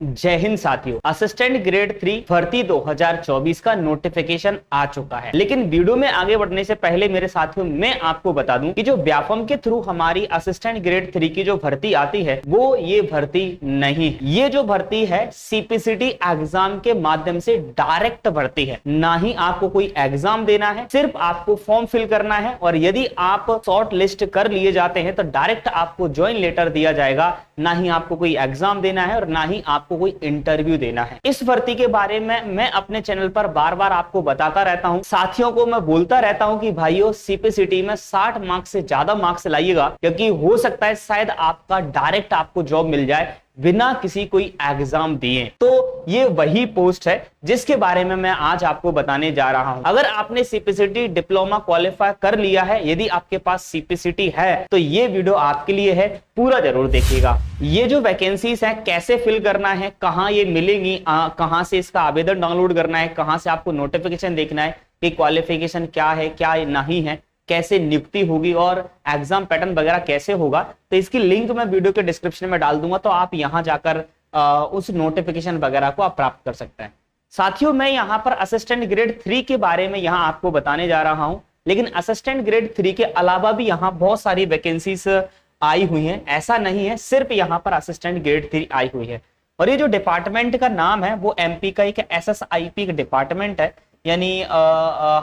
जय हिंद साथियों, assistant grade 3 भर्ती 2024 का नोटिफिकेशन आ चुका है। लेकिन वीडियो में आगे बढ़ने से पहले मेरे साथियों मैं आपको बता दूं कि जो व्यापम के थ्रू हमारी असिस्टेंट ग्रेड 3 की जो भर्ती आती है वो ये भर्ती नहीं है। ये जो भर्ती है सीपीसीटी एग्जाम के माध्यम से डायरेक्ट भर्ती है। ना ही आपको कोई एग्जाम देना है, सिर्फ आपको फॉर्म फिल करना है और यदि आप शॉर्ट लिस्ट कर लिए जाते हैं तो डायरेक्ट आपको ज्वाइन लेटर दिया जाएगा। ना ही आपको कोई एग्जाम देना है और ना ही आपको कोई इंटरव्यू देना है। इस भर्ती के बारे में मैं अपने चैनल पर बार बार आपको बताता रहता हूं, साथियों को मैं बोलता रहता हूं कि भाइयों सीपीसीटी में 60 मार्क्स से ज्यादा मार्क्स लाइएगा, क्योंकि हो सकता है शायद आपका डायरेक्ट आपको जॉब मिल जाए बिना किसी कोई एग्जाम दिए। तो ये वही पोस्ट है जिसके बारे में मैं आज आपको बताने जा रहा हूं। अगर आपने सीपीसीटी डिप्लोमा क्वालिफाई कर लिया है, यदि आपके पास सीपीसीटी है तो ये वीडियो आपके लिए है, पूरा जरूर देखिएगा। ये जो वैकेंसीज है कैसे फिल करना है, कहां ये मिलेंगी, कहां से इसका आवेदन डाउनलोड करना है, कहां से आपको नोटिफिकेशन देखना है कि क्वालिफिकेशन क्या है क्या नहीं है, कैसे नियुक्ति होगी और एग्जाम पैटर्न वगैरह कैसे होगा, तो इसकी लिंक मैं वीडियो के डिस्क्रिप्शन में डाल दूंगा। तो आप यहां जाकर उस नोटिफिकेशन वगैरह को आप प्राप्त कर सकते हैं। साथियों मैं यहां पर असिस्टेंट ग्रेड 3 के बारे में यहां आपको बताने जा रहा हूं, लेकिन असिस्टेंट ग्रेड 3 के अलावा भी यहां बहुत सारी वैकेंसीज आई हुई हैं। ऐसा नहीं है सिर्फ यहां पर असिस्टेंट ग्रेड 3 आई हुई है। और ये जो डिपार्टमेंट का नाम है वो एमपी का एक एसएसआईपी का डिपार्टमेंट है, यानी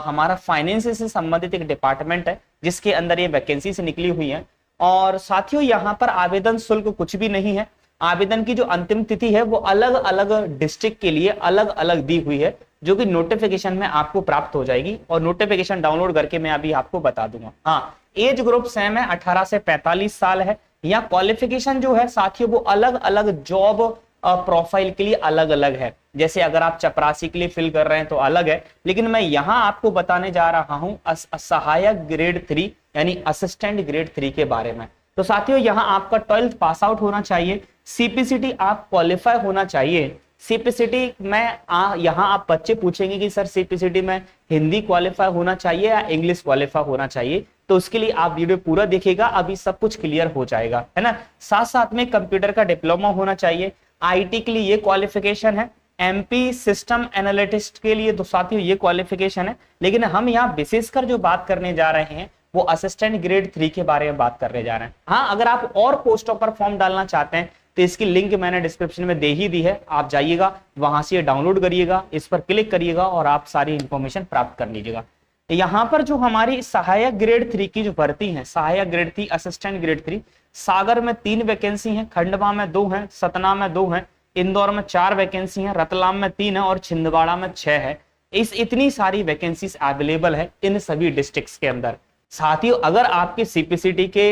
हमारा फाइनेंस से संबंधित एक डिपार्टमेंट है जिसके अंदर ये वैकेंसी से निकली हुई है। और साथियों यहाँ पर आवेदन शुल्क कुछ भी नहीं है। आवेदन की जो अंतिम तिथि है वो अलग अलग डिस्ट्रिक्ट के लिए अलग अलग दी हुई है, जो कि नोटिफिकेशन में आपको प्राप्त हो जाएगी और नोटिफिकेशन डाउनलोड करके मैं अभी आपको बता दूंगा। हाँ, एज ग्रुप सेम है, 18 से 45 साल है। या क्वालिफिकेशन जो है साथियों वो अलग अलग जॉब प्रोफाइल के लिए अलग अलग है। जैसे अगर आप चपरासी के लिए फिल कर रहे हैं तो अलग है, लेकिन मैं यहां आपको बताने जा रहा हूं सहायक ग्रेड 3 यानी असिस्टेंट ग्रेड 3 के बारे में। तो साथियों यहां आपका 12th पास आउट होना चाहिए, सीपीसीटी आप क्वालिफाई होना चाहिए। सीपीसीटी में यहां आप बच्चे पूछेंगे कि सर सीपीसीटी में हिंदी क्वालिफाई होना चाहिए या इंग्लिश क्वालिफाई होना चाहिए, तो उसके लिए आप वीडियो पूरा देखिएगा, अभी सब कुछ क्लियर हो जाएगा, है ना। साथ साथ में कंप्यूटर का डिप्लोमा होना चाहिए। आईटी के लिए ये क्वालिफिकेशन है, एमपी सिस्टम एनालिटिस्ट के लिए तो साथियों ये क्वालिफिकेशन है। लेकिन हम यहाँ विशेषकर जो बात करने जा रहे हैं वो असिस्टेंट ग्रेड 3 के बारे में बात करने जा रहे हैं। हाँ, अगर आप और पोस्टों पर फॉर्म डालना चाहते हैं तो इसकी लिंक मैंने डिस्क्रिप्शन में दे ही दी है, आप जाइएगा वहां से डाउनलोड करिएगा, इस पर क्लिक करिएगा और आप सारी इंफॉर्मेशन प्राप्त कर लीजिएगा। यहाँ पर जो हमारी सहायक ग्रेड 3 की जो भर्ती है, सहायक ग्रेड 3 असिस्टेंट ग्रेड 3, सागर में 3 वैकेंसी है, खंडवा में 2 है, सतना में 2 है, इंदौर में 4 वैकेंसी है, रतलाम में 3 है और छिंदवाड़ा में 6 है। इतनी सारी वैकेंसीज अवेलेबल है इन सभी डिस्ट्रिक्ट्स के अंदर। साथियों अगर आपके सीपीसीटी के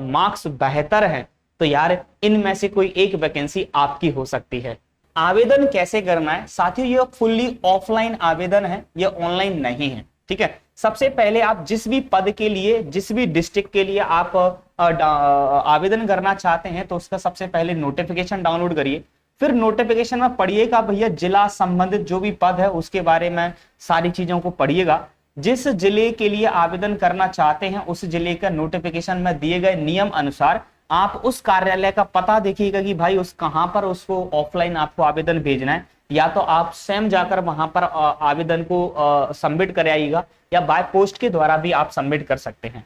मार्क्स बेहतर हैं तो यार इनमें से कोई एक वैकेंसी आपकी हो सकती है। आवेदन कैसे करना है साथियों, ये फुल्ली ऑफलाइन आवेदन है, ये ऑनलाइन नहीं है, ठीक है। सबसे पहले आप जिस भी पद के लिए, जिस भी डिस्ट्रिक्ट के लिए आप आवेदन करना चाहते हैं तो उसका सबसे पहले नोटिफिकेशन डाउनलोड करिए। फिर नोटिफिकेशन में पढ़िएगा भैया जिला संबंधित जो भी पद है उसके बारे में सारी चीजों को पढ़िएगा। जिस जिले के लिए आवेदन करना चाहते हैं उस जिले का नोटिफिकेशन में दिए गए नियम अनुसार आप उस कार्यालय का पता देखिएगा कि भाई उस कहां पर उसको ऑफलाइन आपको आवेदन भेजना है, या तो आप स्वयं जाकर वहां पर आवेदन को सबमिट कराइएगा या बाय पोस्ट के द्वारा भी आप सबमिट कर सकते हैं।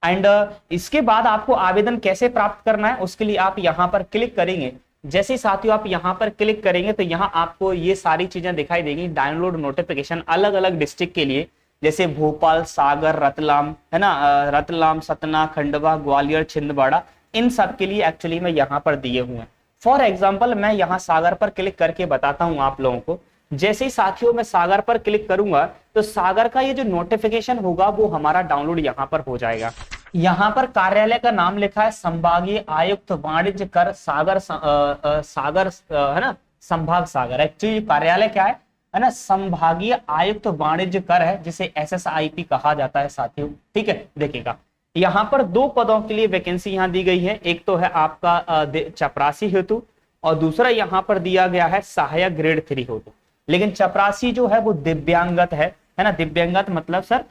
एंड इसके बाद आपको आवेदन कैसे प्राप्त करना है उसके लिए आप यहां पर क्लिक करेंगे। जैसे साथियों आप यहां पर क्लिक करेंगे तो यहां आपको ये सारी चीजें दिखाई देंगी, डाउनलोड नोटिफिकेशन अलग अलग डिस्ट्रिक्ट के लिए, जैसे भोपाल, सागर, रतलाम, है ना, रतलाम, सतना, खंडवा, ग्वालियर, छिंदवाड़ा, इन सब के लिए एक्चुअली में यहाँ पर दिए हुए हैं। फॉर एग्जाम्पल मैं यहाँ सागर पर क्लिक करके बताता हूँ आप लोगों को। जैसे ही साथियों मैं सागर पर क्लिक करूंगा तो सागर का ये जो नोटिफिकेशन होगा वो हमारा डाउनलोड यहाँ पर हो जाएगा। यहाँ पर कार्यालय का नाम लिखा है संभागीय आयुक्त वाणिज्य कर सागर, सागर है ना, संभाग सागर। एक्चुअली कार्यालय क्या है ना, संभागीय आयुक्त वाणिज्य कर है, जिसे एसएसआईपी कहा जाता है साथियों, ठीक है। देखिएगा यहाँ पर 2 पदों के लिए वैकेंसी यहाँ दी गई है, एक तो है आपका चपरासी हेतु और दूसरा यहाँ पर दिया गया है सहायक ग्रेड 3 हेतु। लेकिन चपरासी जो है वो दिव्यांगत है ना, दिव्यांगत मतलब सर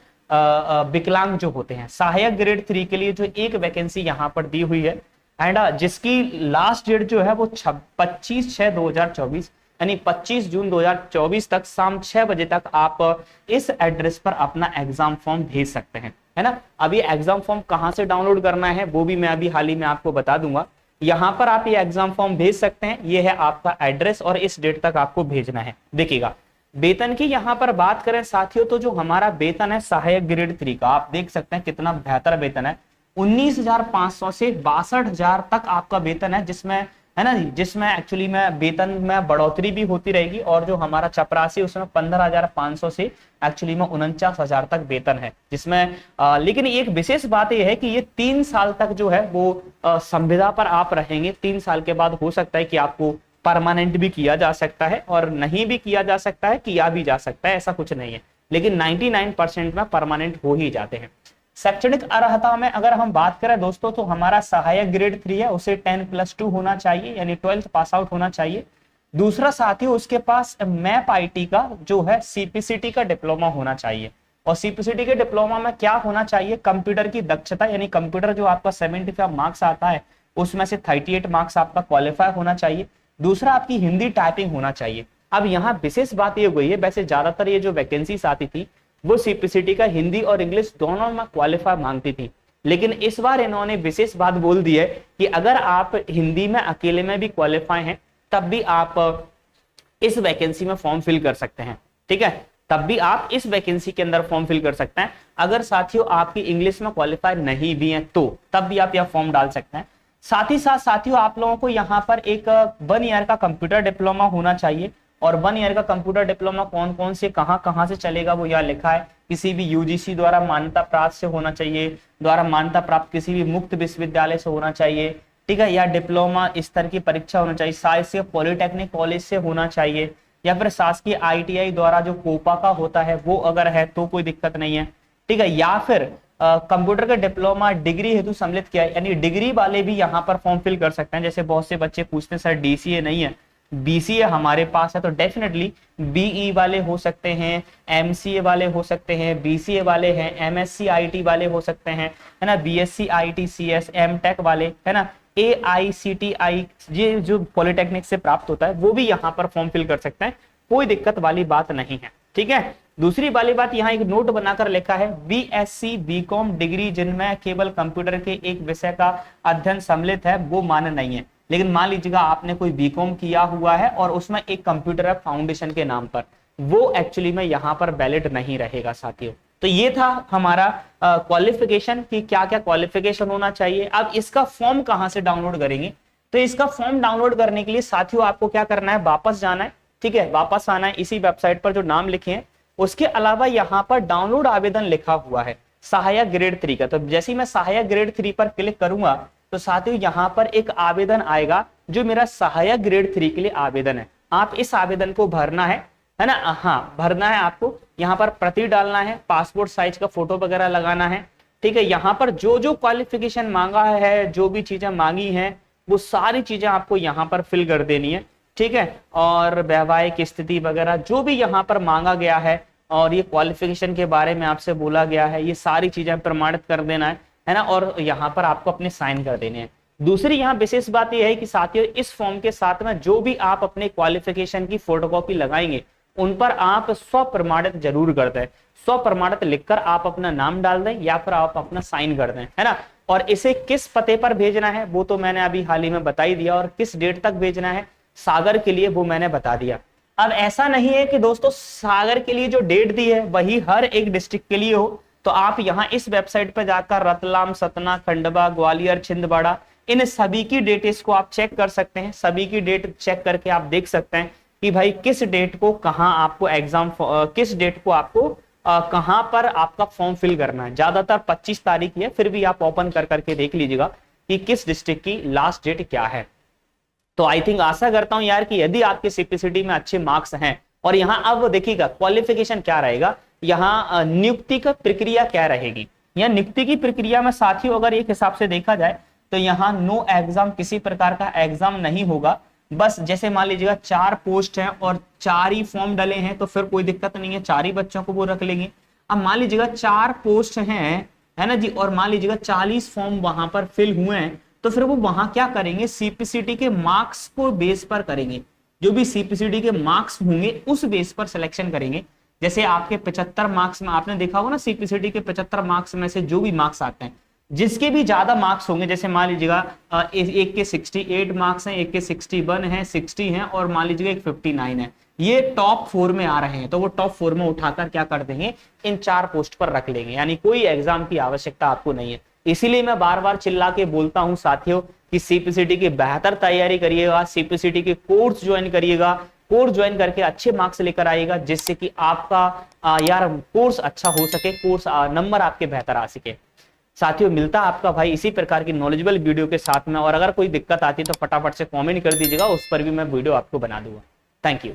विकलांग जो होते हैं। सहायक ग्रेड 3 के लिए जो एक वैकेंसी यहाँ पर दी हुई है एंड जिसकी लास्ट डेट जो है वो 25/6/2024 यानी 25 जून 2024 तक शाम 6 बजे तक आप इस एड्रेस पर अपना एग्जाम फॉर्म भेज सकते हैं, है ना। अब ये एग्जाम फॉर्म कहां से डाउनलोड करना है वो भी मैं अभी हाल ही में आपको बता दूंगा। यहां पर आप ये एग्जाम फॉर्म भेज सकते हैं, ये है आपका एड्रेस और इस डेट तक आपको भेजना है। देखिएगा वेतन की यहां पर बात करें साथियों, तो जो हमारा वेतन है सहायक ग्रेड 3 का, आप देख सकते हैं कितना बेहतर वेतन है। 19,500 से 62,000 तक आपका वेतन है, जिसमें है ना, जिसमें एक्चुअली में वेतन में बढ़ोतरी भी होती रहेगी। और जो हमारा चपरासी उसमें 15,500 से एक्चुअली में 49,000 तक वेतन है, जिसमें लेकिन एक विशेष बात यह है कि ये 3 साल तक जो है वो संविदा पर आप रहेंगे। 3 साल के बाद हो सकता है कि आपको परमानेंट भी किया जा सकता है और नहीं भी किया जा सकता है, किया भी जा सकता है, ऐसा कुछ नहीं है, लेकिन 99% में परमानेंट हो ही जाते हैं। शैक्षणिक अर्हता में अगर हम बात करें दोस्तों, तो हमारा सहायक ग्रेड 3 है, उसे 10+2 होना चाहिए, यानी 12th पास आउट होना चाहिए। दूसरा साथियों उसके पास मैप आईटी का जो है सीपीसीटी का डिप्लोमा होना चाहिए। और सीपीसीटी के डिप्लोमा में क्या होना चाहिए, कंप्यूटर की दक्षता, यानी कंप्यूटर जो आपका 75 मार्क्स आता है उसमें से 38 मार्क्स आपका क्वालिफाई होना चाहिए। दूसरा आपकी हिंदी टाइपिंग होना चाहिए। अब यहाँ विशेष बात ये हुई है, वैसे ज्यादातर ये जो वैकेंसीज आती थी वो सीपीसीटी का हिंदी और इंग्लिश दोनों में क्वालिफाई मांगती थी, लेकिन इस बार इन्होंने विशेष बात बोल दी है कि अगर आप हिंदी में अकेले में भी क्वालिफाई हैं तब भी आप इस वैकेंसी में फॉर्म फिल कर सकते हैं, ठीक है, तब भी आप इस वैकेंसी के अंदर फॉर्म फिल कर सकते हैं। अगर साथियों आपकी इंग्लिश में क्वालिफाई नहीं भी है तो तब भी आप यह फॉर्म डाल सकते हैं। साथ ही साथ साथियों आप लोगों को यहाँ पर एक 1 ईयर का कंप्यूटर डिप्लोमा होना चाहिए। और 1 ईयर का कंप्यूटर डिप्लोमा कौन कौन से कहां से चलेगा वो यहाँ लिखा है। किसी भी यूजीसी द्वारा मान्यता प्राप्त से होना चाहिए, द्वारा मान्यता प्राप्त किसी भी मुक्त विश्वविद्यालय से होना चाहिए, ठीक है, या डिप्लोमा स्तर की परीक्षा होना चाहिए, शासकीय पॉलिटेक्निक कॉलेज से होना चाहिए, या फिर शासकीय आईटीआई द्वारा जो कोपा का होता है वो अगर है तो कोई दिक्कत नहीं है, ठीक है, या फिर कंप्यूटर का डिप्लोमा डिग्री हेतु सम्मिलित किया है, यानी डिग्री वाले भी यहाँ पर फॉर्म फिल कर सकते हैं। जैसे बहुत से बच्चे पूछते हैं सर डीसीए नहीं है, बीसीए हमारे पास है, तो डेफिनेटली बीई वाले हो सकते हैं, एमसीए वाले हो सकते हैं, बीसीए वाले हैं, एमएससी आईटी वाले हो सकते हैं, है ना, बीएससी आईटी सीएस एमटेक वाले, है ना, एआईसीटीआई ये जो पॉलिटेक्निक से प्राप्त होता है वो भी यहाँ पर फॉर्म फिल कर सकते हैं, कोई दिक्कत वाली बात नहीं है, ठीक है। दूसरी वाली बात यहाँ एक नोट बनाकर लिखा है, बीएससी बीकॉम डिग्री जिनमें केवल कंप्यूटर के एक विषय का अध्ययन सम्मिलित है वो मान्य नहीं है। लेकिन मान लीजिएगा आपने कोई बीकॉम किया हुआ है और उसमें एक कंप्यूटर है फाउंडेशन के नाम पर, वो एक्चुअली में यहाँ पर वैलिड नहीं रहेगा साथियों। तो ये था हमारा क्वालिफिकेशन कि क्या क्या क्वालिफिकेशन होना चाहिए। अब इसका फॉर्म कहाँ से डाउनलोड करेंगे, तो इसका फॉर्म डाउनलोड करने के लिए साथियों आपको क्या करना है, वापस जाना है, ठीक है, वापस आना है इसी वेबसाइट पर जो नाम लिखे हैं। उसके अलावा यहाँ पर डाउनलोड आवेदन लिखा हुआ है सहायक ग्रेड 3 का, तो जैसे ही मैं सहायक ग्रेड 3 पर क्लिक करूंगा तो साथियों यहाँ पर एक आवेदन आएगा जो मेरा सहायक ग्रेड 3 के लिए आवेदन है। आप इस आवेदन को भरना है ना, हाँ भरना है आपको, यहाँ पर प्रति डालना है, पासपोर्ट साइज का फोटो वगैरह लगाना है, ठीक है। यहाँ पर जो जो क्वालिफिकेशन मांगा है, जो भी चीजें मांगी हैं वो सारी चीजें आपको यहाँ पर फिल कर देनी है, ठीक है। और वैवाहिक स्थिति वगैरह जो भी यहाँ पर मांगा गया है और ये क्वालिफिकेशन के बारे में आपसे बोला गया है, ये सारी चीजें प्रमाणित कर देना है ना, और यहाँ पर आपको अपने साइन कर देने हैं। दूसरी यहाँ विशेष बात यह है कि साथियों इस फॉर्म के साथ में जो भी आप अपने क्वालिफिकेशन की फोटोकॉपी लगाएंगे उन पर आप स्वप्रमाणित जरूर कर दें। स्वप्रमाणित लिखकर आप अपना नाम डाल दें या फिर आप अपना साइन कर दें, है ना। और इसे किस पते पर भेजना है वो तो मैंने अभी हाल ही में बता ही दिया, और किस डेट तक भेजना है सागर के लिए वो मैंने बता दिया। अब ऐसा नहीं है कि दोस्तों सागर के लिए जो डेट दी है वही हर एक डिस्ट्रिक्ट के लिए हो, तो आप यहाँ इस वेबसाइट पर जाकर रतलाम, सतना, खंडवा, ग्वालियर, छिंदवाड़ा इन सभी की डेट इसको आप चेक कर सकते हैं। सभी की डेट चेक करके आप देख सकते हैं कि भाई किस डेट को कहां आपको एग्जाम, किस डेट को आपको कहां पर आपका फॉर्म फिल करना है। ज्यादातर 25 तारीख है, फिर भी आप ओपन कर करके देख लीजिएगा कि किस डिस्ट्रिक्ट की लास्ट डेट क्या है। तो आई थिंक आशा करता हूं यार कि यदि आपके सीपीसीटी में अच्छे मार्क्स हैं, और यहाँ अब देखिएगा क्वालिफिकेशन क्या रहेगा, यहाँ नियुक्ति का प्रक्रिया क्या रहेगी। यहाँ नियुक्ति की प्रक्रिया में साथियों अगर एक हिसाब से देखा जाए तो यहाँ नो एग्जाम, किसी प्रकार का एग्जाम नहीं होगा। बस जैसे मान लीजिएगा 4 पोस्ट हैं और 4 ही फॉर्म डले हैं तो फिर कोई दिक्कत नहीं है, 4 ही बच्चों को वो रख लेंगे। अब मान लीजिएगा 4 पोस्ट हैं, है ना जी, और मान लीजिएगा 40 फॉर्म वहां पर फिल हुए हैं, तो फिर वो वहां क्या करेंगे, सीपीसीटी के मार्क्स को बेस पर करेंगे, जो भी सीपीसीटी के मार्क्स होंगे उस बेस पर सिलेक्शन करेंगे। जैसे आपके 75 मार्क्स में आपने देखा होगा ना, सीपीसीटी के 75 मार्क्स में से जो भी मार्क्स आते हैं, जिसके भी ज्यादा मार्क्स होंगे, जैसे मान लीजिएगा एक के 68 मार्क्स हैं, एक के 61 हैं, 60 हैं और मान लीजिएगा एक 59 है, ये टॉप 4 में आ रहे हैं, तो वो टॉप 4 में उठाकर क्या कर देंगे, इन 4 पोस्ट पर रख लेंगे, यानी कोई एग्जाम की आवश्यकता आपको नहीं है। इसीलिए मैं बार बार चिल्ला के बोलता हूं साथियों कि सीपीसीटी की बेहतर तैयारी करिएगा, सीपीसीटी के कोर्स ज्वाइन करिएगा, कोर्स ज्वाइन करके अच्छे मार्क्स लेकर आइएगा, जिससे कि आपका यार कोर्स अच्छा हो सके, कोर्स नंबर आपके बेहतर आ सके। साथियों मिलता आपका भाई इसी प्रकार की नॉलेजेबल वीडियो के साथ में, और अगर कोई दिक्कत आती है तो फटाफट से कमेंट कर दीजिएगा, उस पर भी मैं वीडियो आपको बना दूंगा। Thank you.